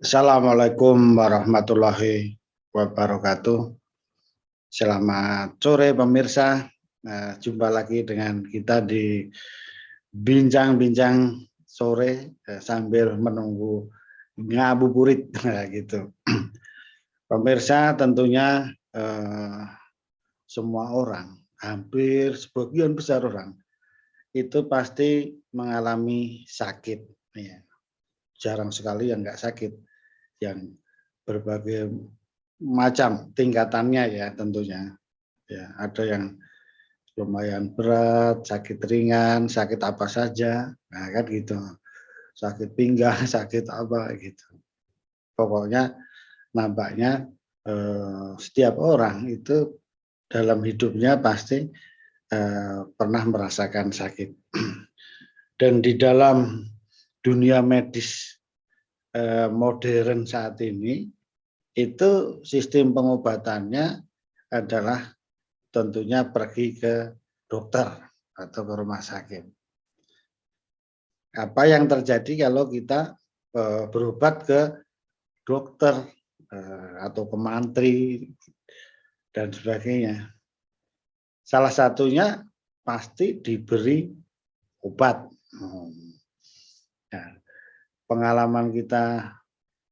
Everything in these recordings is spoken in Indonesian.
Assalamualaikum warahmatullahi wabarakatuh. Selamat sore pemirsa. Jumpa lagi dengan kita di bincang-bincang sore sambil menunggu ngabuburit gitu. Pemirsa tentunya semua orang, hampir sebagian besar orang itu pasti mengalami sakit. Ya. Jarang sekali yang nggak sakit, yang berbagai macam tingkatannya ya tentunya. Ya, ada yang lumayan berat, sakit ringan, sakit apa saja, nah kan gitu. Sakit pinggang, sakit apa gitu. Pokoknya nampaknya setiap orang itu dalam hidupnya pasti pernah merasakan sakit. Dan di dalam dunia medis modern saat ini itu sistem pengobatannya adalah tentunya pergi ke dokter atau ke rumah sakit. Apa yang terjadi kalau kita berobat ke dokter atau ke mantri dan sebagainya? Salah satunya pasti diberi obat. Nah, pengalaman kita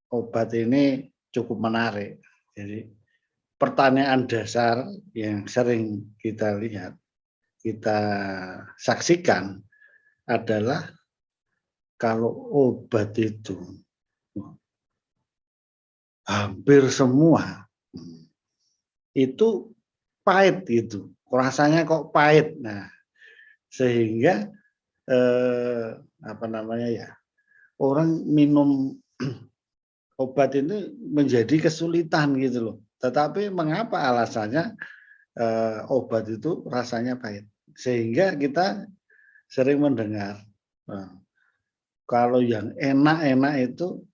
obat ini cukup menarik. Jadi pertanyaan dasar yang sering kita lihat, kita saksikan adalah kalau obat itu hampir semua itu pahit gitu, rasanya kok pahit. Nah, sehingga apa namanya ya, orang minum obat ini menjadi kesulitan gitu loh. Tetapi mengapa alasannya obat itu rasanya pahit? Sehingga kita sering mendengar kalau yang enak-enak itu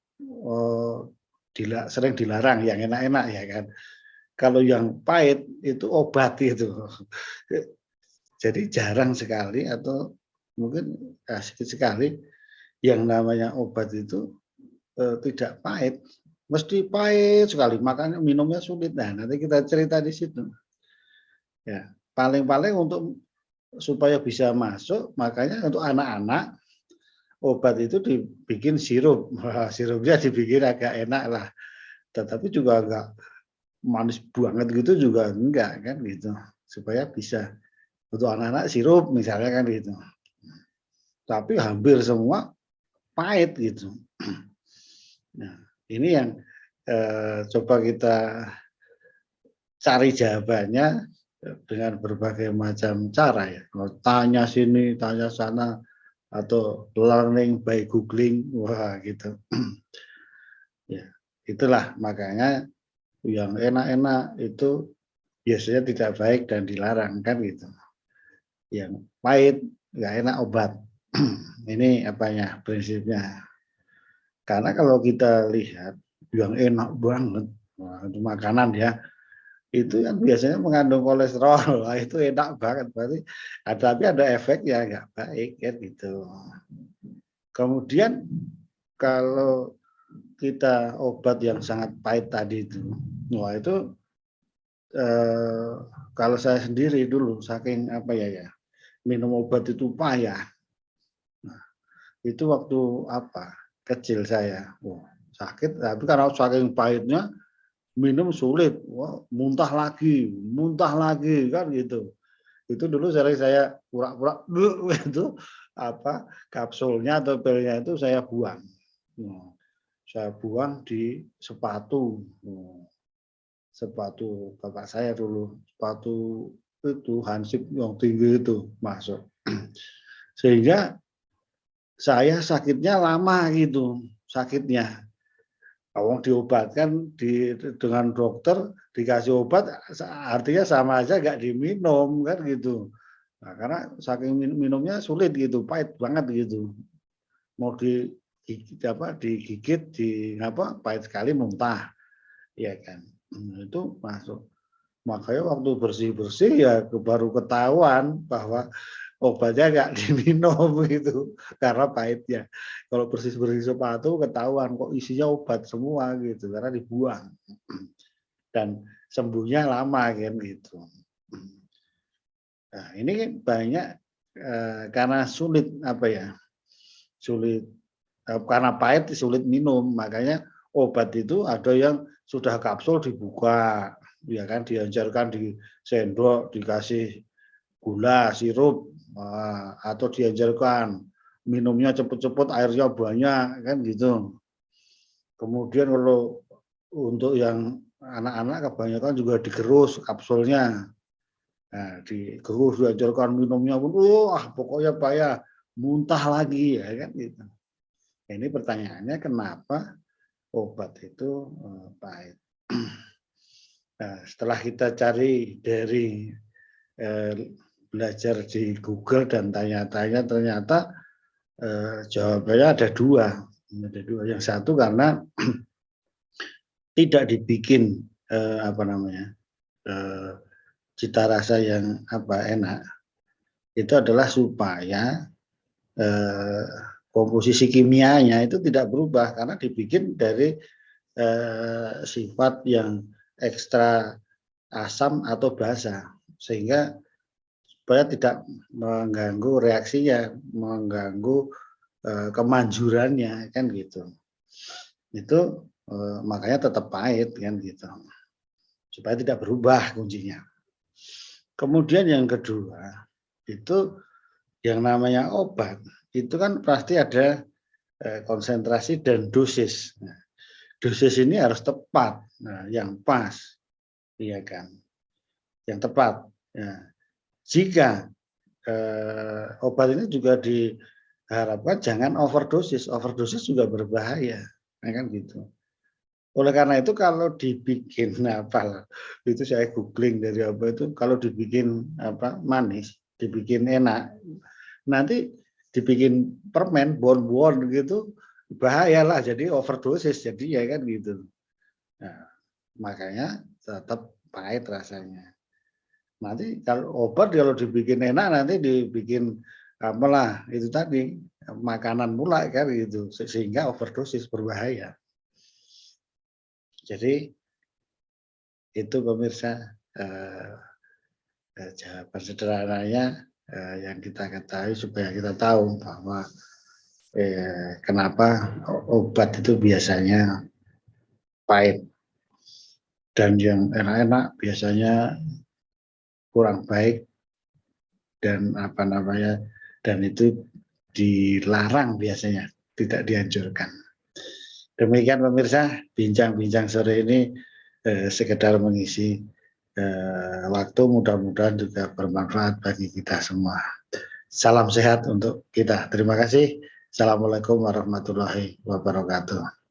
sering dilarang yang enak-enak ya kan. Kalau yang pahit itu obat itu. Jadi jarang sekali atau mungkin sedikit sekali yang namanya obat itu tidak pahit. Mesti pahit sekali, makanya minumnya sulit. Nah, nanti kita cerita di situ. Ya, paling-paling untuk supaya bisa masuk, makanya untuk anak-anak obat itu dibikin sirup. Wah, sirupnya dibikin agak enak lah. Tetapi juga agak manis banget gitu juga enggak kan gitu. Supaya bisa untuk anak-anak sirup misalnya kan gitu. Tapi hampir semua pahit gitu. Nah, ini yang coba kita cari jawabannya dengan berbagai macam cara ya. Tanya sini, tanya sana, atau learning by googling, wah gitu. Ya, itulah makanya yang enak-enak itu biasanya tidak baik dan dilarang kan gitu. Yang pahit nggak enak obat. Ini apanya prinsipnya. Karena kalau kita lihat yang enak banget, wah, itu makanan ya, itu yang biasanya mengandung kolesterol, wah, itu enak banget. Berarti tapi ada efek ya nggak baik kan gitu. Kemudian kalau kita obat yang sangat pahit tadi itu, wah itu kalau saya sendiri dulu saking apa ya minum obat itu payah. Nah, itu waktu apa kecil saya, wah, sakit. Tapi karena saking pahitnya minum sulit, wah, muntah lagi kan gitu. Itu dulu sering saya pura-pura itu apa kapsulnya atau pilnya itu saya buang. Nah, saya buang di sepatu. Sepatu bapak saya dulu, sepatu itu hansip yang tinggi itu masuk. Sehingga saya sakitnya lama gitu, sakitnya. Kalau diobatkan dengan dokter dikasih obat artinya sama aja nggak diminum kan gitu. Nah, karena saking minumnya sulit gitu, pahit banget gitu. Mau digigit di apa pahit sekali muntah, ya kan. Itu masuk. Makanya waktu bersih-bersih ya baru ketahuan bahwa obatnya nggak diminum gitu karena pahitnya. Kalau bersih-bersih sepatu ketahuan kok isinya obat semua gitu karena dibuang dan sembuhnya lama kan gitu. Nah, ini banyak karena sulit apa ya? Sulit karena pahit sulit minum, makanya obat itu ada yang sudah kapsul dibuka, ya kan dianjurkan di sendok dikasih gula, sirup, atau dianjurkan minumnya cepet-cepet airnya banyak kan gitu. Kemudian kalau untuk yang anak-anak kebanyakan juga digerus kapsulnya. Nah, digerus dianjurkan minumnya pun wah pokoknya payah muntah lagi ya kan gitu. Nah, ini pertanyaannya kenapa obat itu pahit. Nah, setelah kita cari dari belajar di Google dan tanya-tanya ternyata jawabannya ada dua. Yang satu karena tidak dibikin apa namanya cita rasa yang enak. Itu adalah supaya komposisi kimianya itu tidak berubah karena dibikin dari sifat yang ekstra asam atau basa sehingga supaya tidak mengganggu reaksinya, mengganggu kemanjurannya kan gitu. Itu makanya tetap pahit kan gitu. Supaya tidak berubah kuncinya. Kemudian yang kedua, itu yang namanya obat, itu kan pasti ada konsentrasi dan dosis. Nah, dosis ini harus tepat, yang pas, iya kan, yang tepat. Ya. Jika obat ini juga diharapkan jangan overdosis, overdosis juga berbahaya, ya kan gitu. Oleh karena itu kalau dibikin itu saya googling dari apa itu kalau dibikin manis, dibikin enak, nanti dibikin permen bon-bon gitu bahayalah jadi overdosis jadi ya kan gitu. Nah, makanya tetap pahit rasanya. Nanti kalau obat kalau dibikin enak nanti dibikin apalah itu tadi makanan pula kan gitu sehingga overdosis berbahaya. Jadi itu pemirsa jawaban sederhananya yang kita ketahui supaya kita tahu bahwa kenapa obat itu biasanya pahit dan yang enak-enak biasanya kurang baik dan dan itu dilarang biasanya tidak dianjurkan. Demikian pemirsa bincang-bincang sore ini sekedar mengisi waktu, mudah-mudahan juga bermanfaat bagi kita semua. Salam sehat untuk kita. Terima kasih. Assalamualaikum warahmatullahi wabarakatuh.